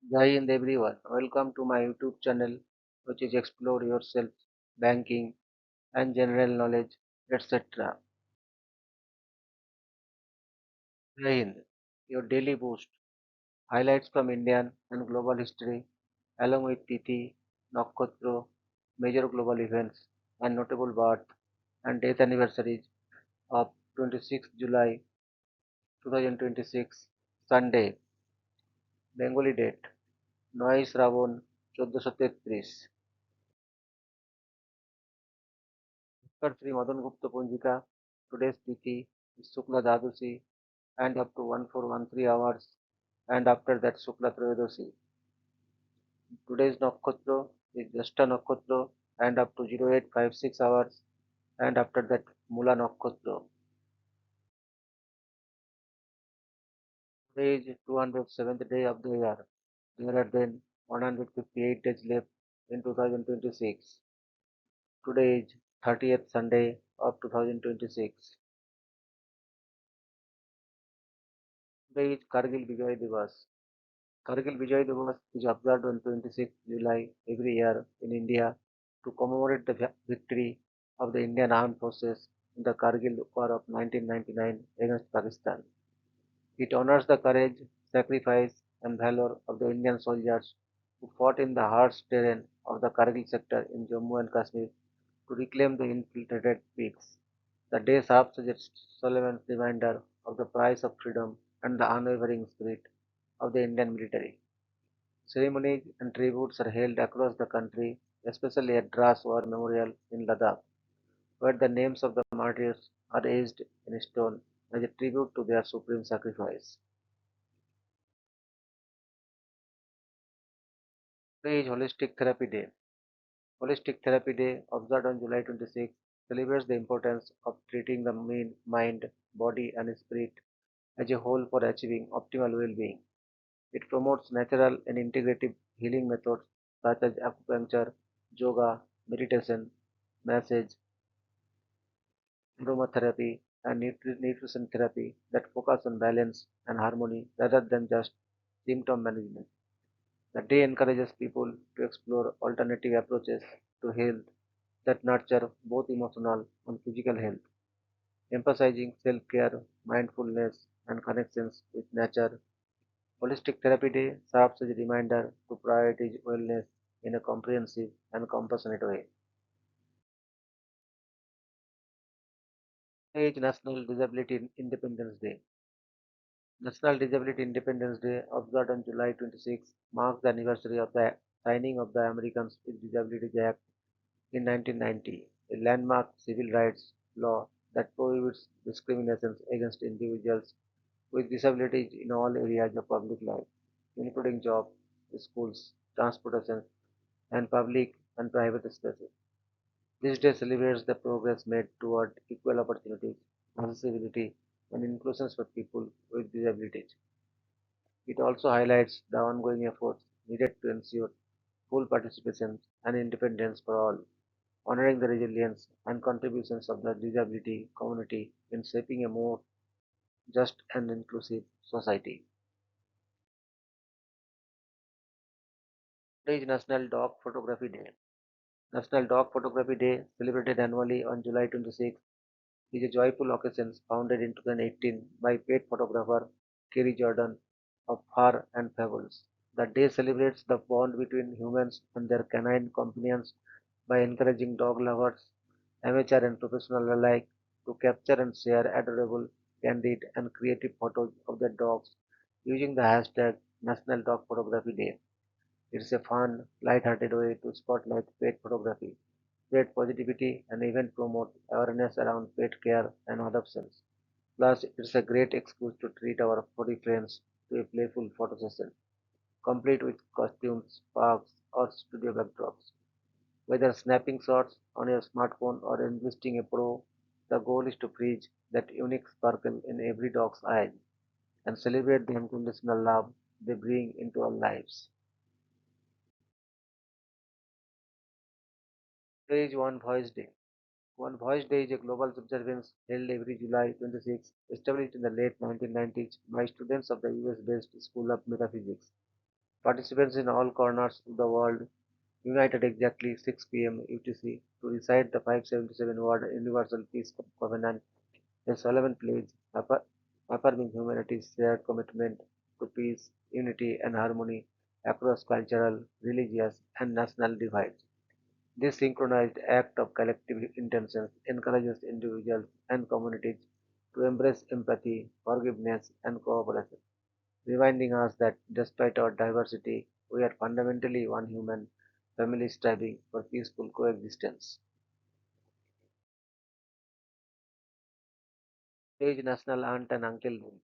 Jai Hind everyone. Welcome to my YouTube channel, which is Explore Yourself, Banking, and General Knowledge, etc. Jai Hind, your daily boost. Highlights from Indian and global history, along with Tithi, Nakshatra, major global events, and notable birth and death anniversaries of 26 July 2026, Sunday, Bengali date, 9 Shravan 1433. Per Sri Madan Gupta Punjika, today's Tithi is Shukla Dadusi and up to 1413 hours, and after that Shukla Trayodoshi. Today's Nakshatra is Jyeshta Nakshatra and up to 0856 hours, and after that Mula Nakshatra. Today is 207th day of the year. There are then 158 days left in 2026. Today is 30th Sunday of 2026. Today is Kargil Vijay Diwas. Kargil Vijay Diwas is observed on 26 July every year in India to commemorate the victory of the Indian Armed Forces in the Kargil War of 1999 against Pakistan. It honors the courage, sacrifice, and valor of the Indian soldiers who fought in the harsh terrain of the Kargil sector in Jammu and Kashmir to reclaim the infiltrated peaks. The day serves as a solemn reminder of the price of freedom and the unwavering spirit of the Indian military. Ceremonies and tributes are held across the country, especially at Dras War Memorial in Ladakh, where the names of the martyrs are etched in stone as a tribute to their supreme sacrifice. Today is Holistic Therapy Day. Holistic Therapy Day, observed on July 26, celebrates the importance of treating the mind, body, and spirit as a whole for achieving optimal well being. It promotes natural and integrative healing methods such as acupuncture, yoga, meditation, massage, aromatherapy, and nutrition therapy that focus on balance and harmony rather than just symptom management. The day encourages people to explore alternative approaches to health that nurture both emotional and physical health, emphasizing self care, mindfulness, and connections with nature. Holistic Therapy Day serves as a reminder to prioritize wellness in a comprehensive and compassionate way. Today is National Disability Independence Day. National Disability Independence Day, observed on July 26, marks the anniversary of the signing of the Americans with Disabilities Act in 1990, a landmark civil rights law that prohibits discrimination against individuals with disabilities in all areas of public life, including jobs, schools, transportation, and public and private spaces. This day celebrates the progress made toward equal opportunities, accessibility, and inclusion for people with disabilities. It also highlights the ongoing efforts needed to ensure full participation and independence for all, honoring the resilience and contributions of the disability community in shaping a more just and inclusive society. Today is National Dog Photography Day. National Dog Photography Day, celebrated annually on July 26, is a joyful occasion founded in 2018 by pet photographer Kerry Jordan of Fur and Fables. The day celebrates the bond between humans and their canine companions by encouraging dog lovers, amateur and professional alike, to capture and share adorable, candid, and creative photos of their dogs using the hashtag National Dog Photography Day. It's a fun, light-hearted way to spotlight pet photography, spread positivity, and even promote awareness around pet care and adoptions. Plus, it's a great excuse to treat our furry friends to a playful photo session, complete with costumes, parks, or studio backdrops. Whether snapping shots on your smartphone or investing a pro, the goal is to freeze that unique sparkle in every dog's eyes and celebrate the unconditional love they bring into our lives. Today is One Voice Day. One Voice Day is a global observance held every July 26, established in the late 1990s by students of the US based School of Metaphysics. Participants in all corners of the world united exactly 6 p.m. UTC to recite the 577-word Universal Peace Covenant, a solemn pledge affirming humanity's shared commitment to peace, unity, and harmony across cultural, religious, and national divides. This synchronized act of collective intentions encourages individuals and communities to embrace empathy, forgiveness, and cooperation, reminding us that despite our diversity, we are fundamentally one human family striving for peaceful coexistence. Page National Aunt and Uncle Day.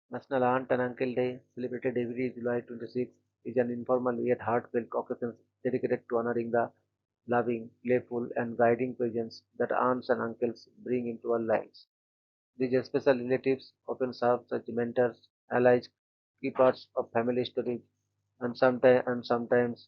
National Aunt and Uncle Day, celebrated every July 26, is an informal yet heartfelt occasion dedicated to honoring the loving, playful, and guiding presence that aunts and uncles bring into our lives. These special relatives often serve as mentors, allies, keepers of family stories, and sometimes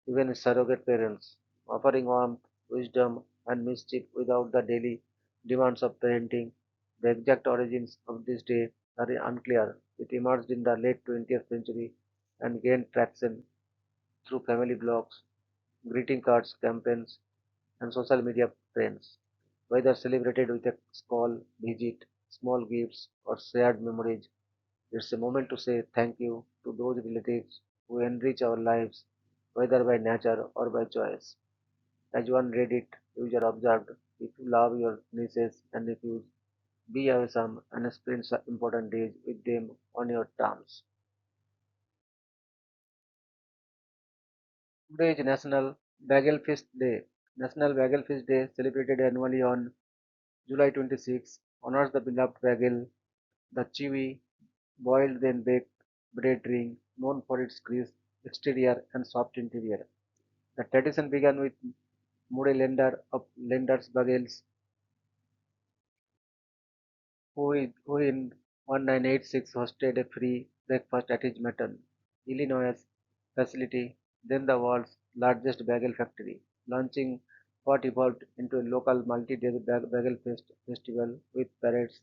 even surrogate parents, offering warmth, wisdom, and mischief without the daily demands of parenting. The exact origins of this day are unclear. It emerged in the late 20th century and gained traction through family blogs, greeting cards campaigns, and social media trends. Whether celebrated with a small visit, small gifts, or shared memories, it's a moment to say thank you to those relatives who enrich our lives, whether by nature or by choice. As one Reddit user observed, if you love your nieces and nephews, be awesome and spend some important days with them on your terms. Today is National Bagel Feast Day. National Bagel Feast Day, celebrated annually on July 26, honors the beloved bagel, the chewy, boiled then baked bread ring, known for its crisp exterior and soft interior. The tradition began with Mure lender of Lender's Bagels, who in 1986 hosted a free breakfast at his Maton, Illinois facility, then the world's largest bagel factory, launching what evolved into a local multi-day bagel festival with parades,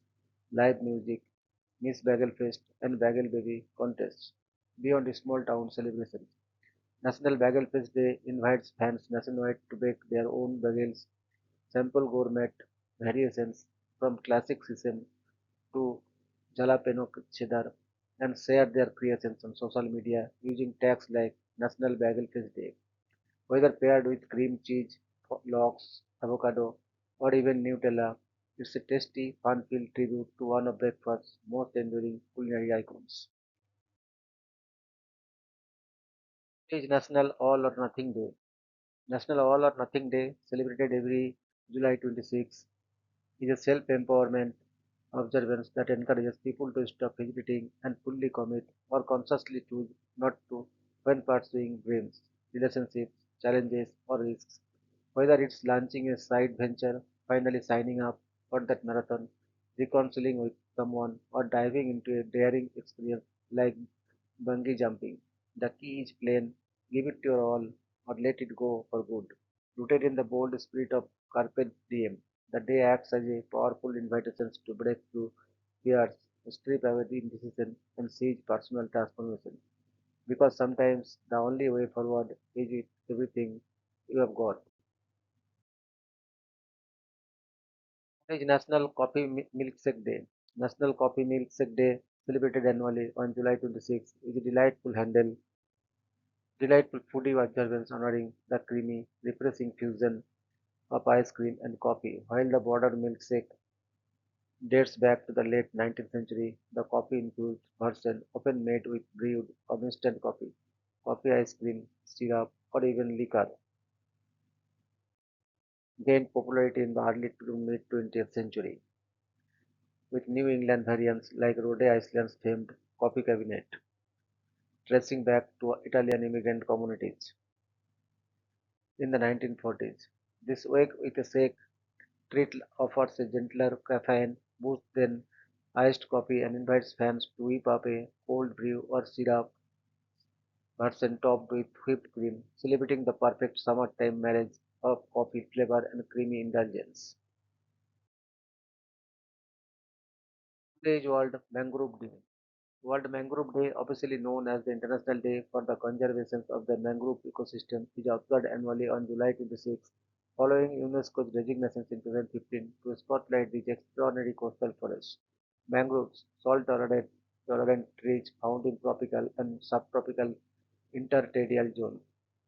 live music, Miss Bagel Fest, and Bagel Baby contests. Beyond small town celebrations, National Bagel Fest Day invites fans nationwide to bake their own bagels, sample gourmet variations from classic sesame to jalapeno cheddar, and share their creations on social media using tags like National Bagel Fest Day. Whether paired with cream cheese, lox, avocado, or even Nutella, it's a tasty, fun-filled tribute to one of breakfast's most enduring culinary icons. It is National All or Nothing Day. National All or Nothing Day, celebrated every July 26, is a self-empowerment observance that encourages people to stop hesitating and fully commit or consciously choose not to when pursuing dreams, relationships, challenges, or risks. Whether it's launching a side venture, finally signing up for that marathon, reconciling with someone, or diving into a daring experience like bungee jumping. The key is plain: give it your all or let it go for good. Rooted in the bold spirit of Carpe Diem, the day acts as a powerful invitation to break through fears, strip away the indecision, and seize personal transformation. Because sometimes the only way forward is with everything you have got. It is National Coffee Milkshake Day. National Coffee Milkshake Day, celebrated annually on July 26, is a delightful foodie observance honoring the creamy, refreshing fusion of ice cream and coffee. While the border milkshake dates back to the late 19th century, the coffee-infused version, often made with brewed or instant coffee, coffee ice cream, syrup, or even liquor, gained popularity in the early to mid 20th century, with New England variants like Rhode Island's famed coffee cabinet, tracing back to Italian immigrant communities in the 1940s. This wake with a shake treat offers a gentler caffeine boost than iced coffee and invites fans to whip up a cold brew or syrup version topped with whipped cream, celebrating the perfect summertime marriage of coffee flavor and creamy indulgence. Today's World Mangrove Day. World Mangrove Day, officially known as the International Day for the Conservation of the Mangrove Ecosystem, is observed annually on July 26, following UNESCO's designation in 2015 to spotlight these extraordinary coastal forests. Mangroves, salt-tolerant trees found in tropical and subtropical intertidal zones,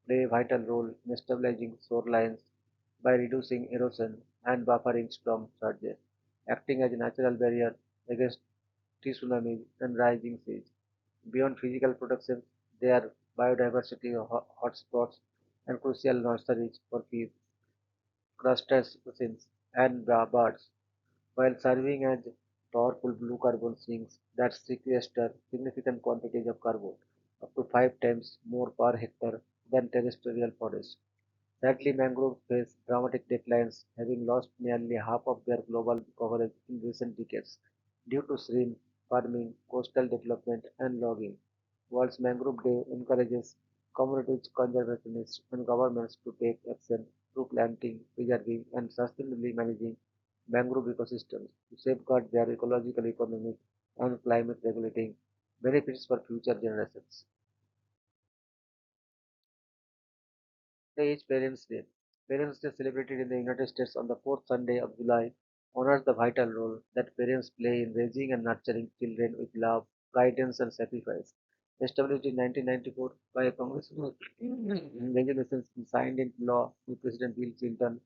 play a vital role in stabilizing shorelines by reducing erosion and buffering storm surges, acting as a natural barrier against tsunamis and rising seas. Beyond physical protection, they are biodiversity hotspots and crucial nurseries for fish, crustaceans, and birds, while serving as powerful blue carbon sinks that sequester significant quantities of carbon, up to 5 times more per hectare than terrestrial forests. Sadly, mangroves face dramatic declines, having lost nearly half of their global coverage in recent decades due to shrimp farming, coastal development, and logging. World Mangrove Day encourages communities, conservationists, and governments to take action through planting, preserving, and sustainably managing mangrove ecosystems to safeguard their ecological, economic, and climate regulating benefits for future generations. Day is Parents' Day. Parents' Day, celebrated in the United States on the fourth Sunday of July, honors the vital role that parents play in raising and nurturing children with love, guidance, and sacrifice. Established in 1994 by a congressional resolution signed into law by President Bill Clinton,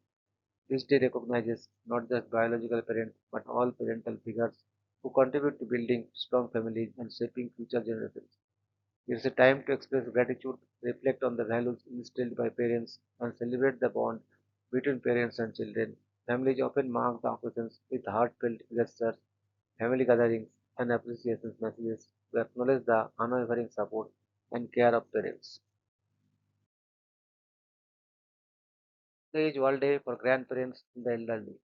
this day recognizes not just biological parents but all parental figures who contribute to building strong families and shaping future generations. It's a time to express gratitude, reflect on the values instilled by parents, and celebrate the bond between parents and children. Families often mark the occasions with heartfelt gestures, family gatherings, and appreciation messages to acknowledge the unwavering support and care of parents. Today is World Day for Grandparents and the Elderly.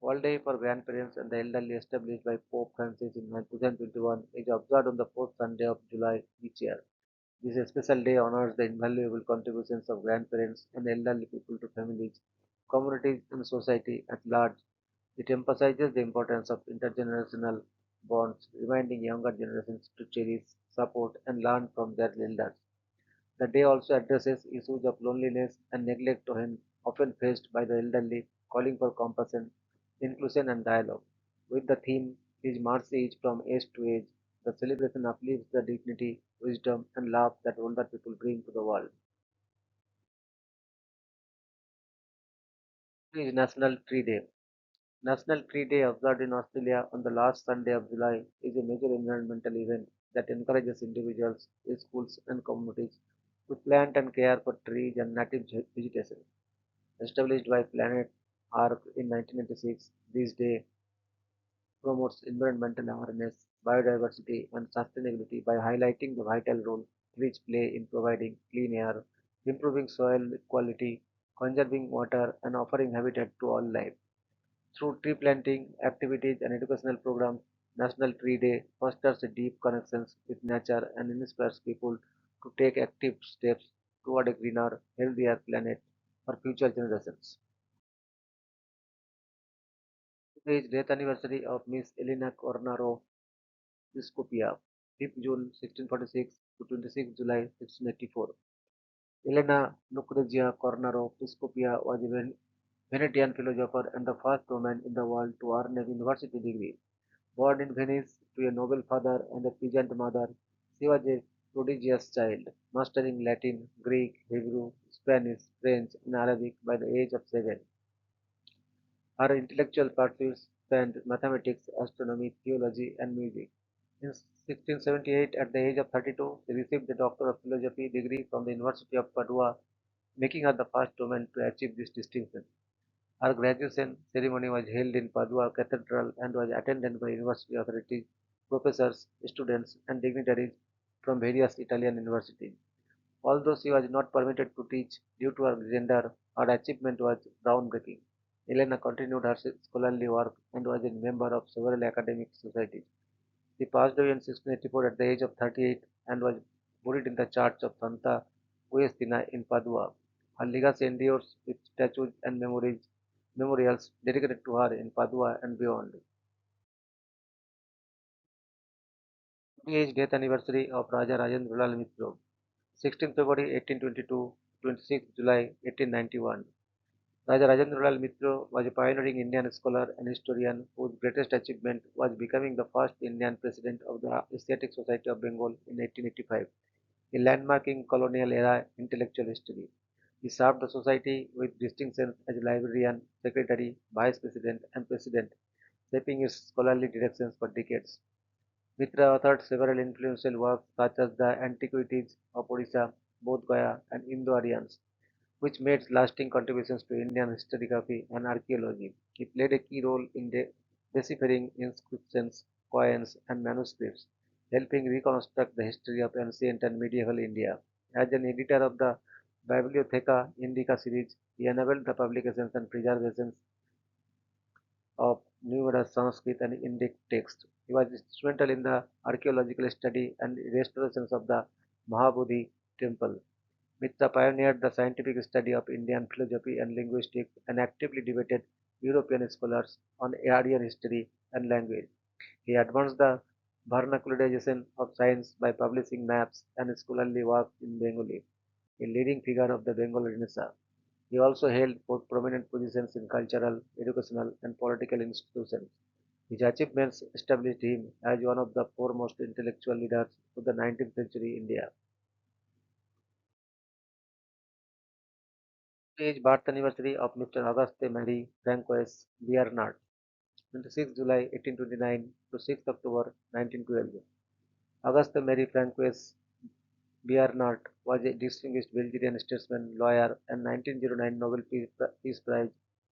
World Day for Grandparents and the Elderly, established by Pope Francis in 2021, is observed on the fourth Sunday of July each year. This special day honors the invaluable contributions of grandparents and elderly people to families, communities, and society at large. It emphasizes the importance of intergenerational bonds, reminding younger generations to cherish, support, and learn from their elders. The day also addresses issues of loneliness and neglect often faced by the elderly, calling for compassion, inclusion, and dialogue. With the theme "His Mercy is from Age to Age," the celebration uplifts the dignity, wisdom, and love that older people bring to the world. It is National Tree Day. National Tree Day, observed in Australia on the last Sunday of July, is a major environmental event that encourages individuals, schools, and communities to plant and care for trees and native vegetation. Established by Planet Ark in 1996, this day promotes environmental awareness, biodiversity, and sustainability by highlighting the vital role trees play in providing clean air, improving soil quality, conserving water, and offering habitat to all life. Through tree planting activities and educational programs, National Tree Day fosters a deep connections with nature and inspires people to take active steps toward a greener, healthier planet for future generations. Today is death anniversary of Miss Elena Cornaro Piscopia, 5th June 1646 to 26th July 1684. Elena Lucrezia Cornaro Piscopia was a Venetian philosopher and the first woman in the world to earn a university degree. Born in Venice to a noble father and a peasant mother, she was a prodigious child, mastering Latin, Greek, Hebrew, Spanish, French, and Arabic by the age of 7. Her intellectual pursuits spanned mathematics, astronomy, theology, and music. In 1678, at the age of 32, she received the Doctor of Philosophy degree from the University of Padua, making her the first woman to achieve this distinction. Her graduation ceremony was held in Padua Cathedral and was attended by university authorities, professors, students, and dignitaries from various Italian universities. Although she was not permitted to teach due to her gender, her achievement was groundbreaking. Elena continued her scholarly work and was a member of several academic societies. She passed away in 1684 at the age of 38 and was buried in the church of Santa Giustina in Padua. Her legacy endures with statues and memorials dedicated to her in Padua and beyond. Today is death anniversary of Raja Rajendra Lal Mitra, 16th February 1822, 26th July 1891. Raja Rajendra Lal Mitra was a pioneering Indian scholar and historian whose greatest achievement was becoming the first Indian president of the Asiatic Society of Bengal in 1885, a landmark in colonial era intellectual history. He served the society with distinction as librarian, secretary, vice president, and president, shaping its scholarly directions for decades. Mitra authored several influential works such as the Antiquities of Odisha, Bodh Gaya, and Indo-Aryans, which made lasting contributions to Indian historiography and archaeology. He played a key role in deciphering inscriptions, coins, and manuscripts, helping reconstruct the history of ancient and medieval India. As an editor of the Bibliotheca Indica series, he enabled the publications and preservations of numerous Sanskrit and Indic texts. He was instrumental in the archaeological study and restorations of the Mahabodhi temple. Mitra pioneered the scientific study of Indian philosophy and linguistics and actively debated European scholars on Aryan history and language. He advanced the vernacularization of science by publishing maps and scholarly works in Bengali, a leading figure of the Bengal Renaissance. He also held prominent positions in cultural, educational, and political institutions. His achievements established him as one of the foremost intellectual leaders of the 19th century India. Today is birth anniversary of Mr. Auguste Marie Francois Bernard, 26 July 1829 to 6 October 1912. Auguste Marie Francois Bernard was a distinguished Belgian statesman, lawyer, and 1909 Nobel Peace Prize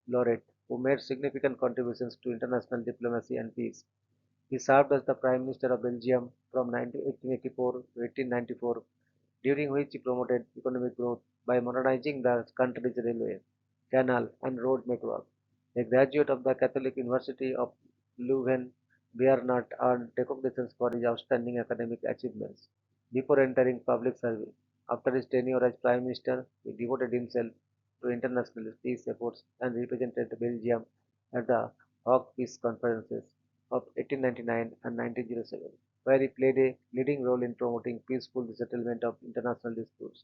laureate who made significant contributions to international diplomacy and peace. He served as the Prime Minister of Belgium from 1884 to 1894, during which he promoted economic growth by modernizing the country's railway, canal, and road network. A graduate of the Catholic University of Leuven, Bernard earned recognition for his outstanding academic achievements. Before entering public service, after his tenure as Prime Minister, he devoted himself to international peace efforts and represented Belgium at the Hague Peace Conferences of 1899 and 1907, where he played a leading role in promoting peaceful settlement of international disputes.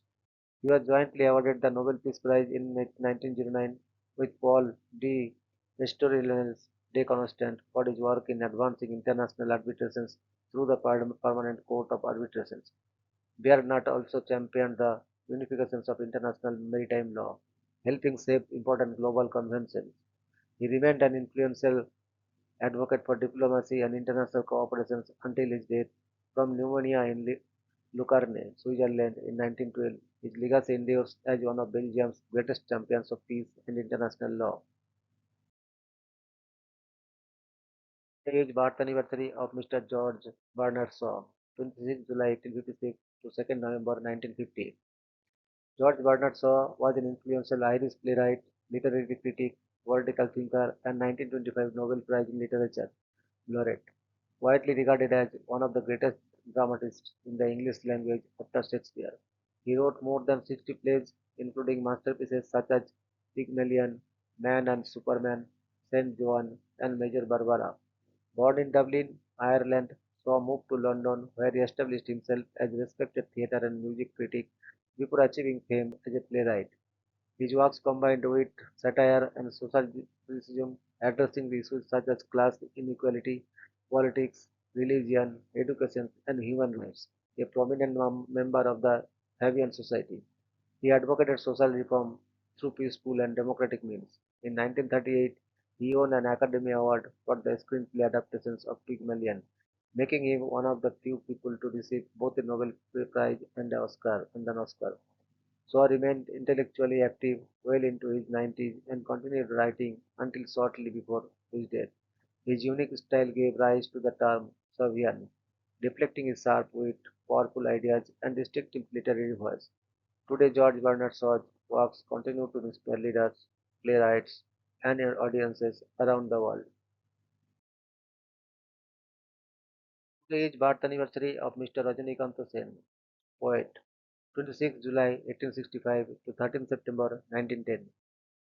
He was jointly awarded the Nobel Peace Prize in 1909 with Paul de Ristorius de Constant for his work in advancing international arbitrations through the Permanent Court of Arbitrations. Bernard also championed the unification of international maritime law, helping shape important global conventions. He remained an influential advocate for diplomacy and international cooperation until his death from pneumonia in Lucarne, Switzerland in 1912. His legacy endures as one of Belgium's greatest champions of peace and international law. The age birth anniversary of Mr. George Bernard Shaw, 26 July 1856 to 2nd November 1950. George Bernard Shaw was an influential Irish playwright, literary critic, political thinker, and 1925 Nobel Prize in Literature laureate, widely regarded as one of the greatest dramatists in the English language after Shakespeare. He wrote more than 60 plays, including masterpieces such as Pygmalion, Man and Superman, Saint John, and Major Barbara. Born in Dublin, Ireland, Shaw moved to London, where he established himself as a respected theatre and music critic before achieving fame as a playwright. His works combined wit, satire, and social criticism, addressing the issues such as class inequality, politics, religion, education, and human rights. A prominent member of the Fabian Society, he advocated social reform through peaceful and democratic means. In 1938, he won an Academy Award for the screenplay adaptations of Pygmalion, making him one of the few people to receive both a Nobel Prize and an Oscar. Shaw remained intellectually active well into his 90s and continued writing until shortly before his death. His unique style gave rise to the term Shavian, reflecting his sharp wit, powerful ideas, and distinctive literary voice. Today, George Bernard Shaw's works continue to inspire leaders, playwrights, and audiences around the world. Today is birth anniversary of Mr. Rajinikanth Sen, poet, 26 July 1865 to 13 September 1910.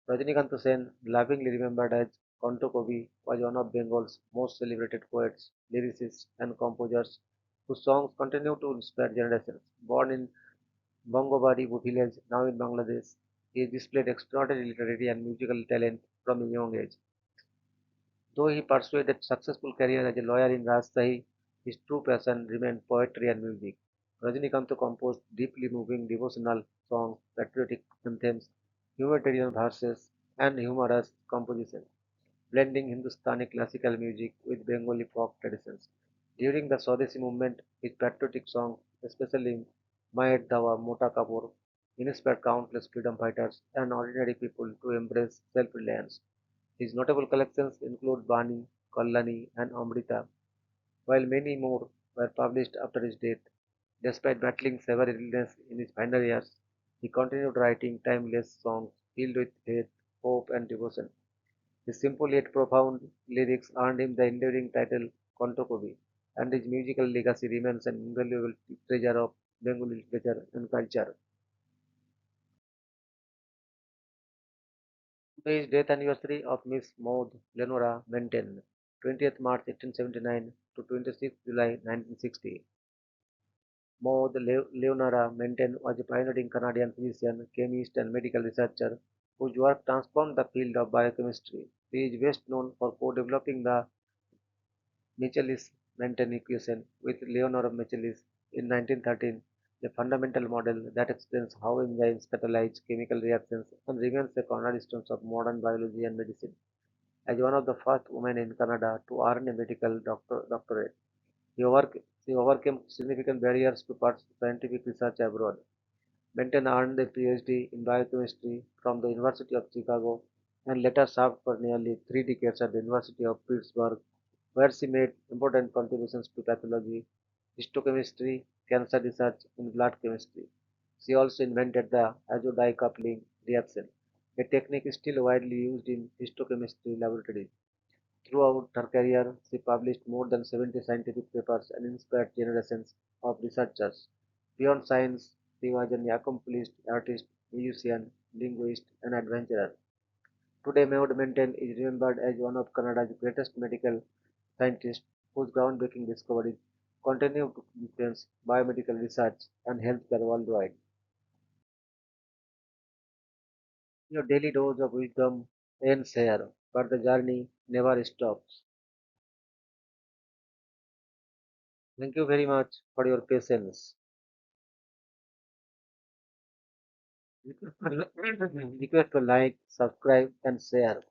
Rajinikanth Sen, lovingly remembered as Kanto Kavi, was one of Bengal's most celebrated poets, lyricists, and composers whose songs continue to inspire generations. Born in Bangobari village, now in Bangladesh, he displayed extraordinary literary and musical talent from a young age. Though he pursued a successful career as a lawyer in Rajshahi, his true passion remained poetry and music. Rajinikanth composed deeply moving devotional songs, patriotic anthems, humanitarian verses, and humorous compositions, blending Hindustani classical music with Bengali folk traditions. During the Swadeshi movement, his patriotic songs, especially Mayet Dawa Mota Kapur, inspired countless freedom fighters and ordinary people to embrace self-reliance. His notable collections include Bani, Kallani, and Amrita, while many more were published after his death. Despite battling severe illness in his final years, he continued writing timeless songs filled with faith, hope, and devotion. His simple yet profound lyrics earned him the enduring title Kantokavi, and his musical legacy remains an invaluable treasure of Bengali literature and culture. Today is death anniversary of Miss Maud Leonora Menten, 20th March 1879 to 26th July 1960. Maud Leonora Menten was a pioneering Canadian physician, chemist, and medical researcher whose work transformed the field of biochemistry. She is best known for co-developing the Michaelis-Menten equation with Leonard Michaelis in 1913, a fundamental model that explains how enzymes catalyze chemical reactions and remains a cornerstone of modern biology and medicine. As one of the first women in Canada to earn a medical doctorate, she, overc- she overcame significant barriers to pursue scientific research abroad. Benton earned a PhD in biochemistry from the University of Chicago and later served for nearly 3 decades at the University of Pittsburgh, where she made important contributions to pathology, histochemistry, cancer research, and blood chemistry. She also invented the azodie coupling reaction, a technique still widely used in histochemistry laboratories. Throughout her career, she published more than 70 scientific papers and inspired generations of researchers. Beyond science, she was an accomplished artist, musician, linguist, and adventurer. Today, Maud Maintain is remembered as one of Canada's greatest medical scientists whose groundbreaking discoveries continue to influence biomedical research and healthcare worldwide. Your daily dose of wisdom ends here, but the journey never stops. Thank you very much for your patience. Request to like, subscribe, and share.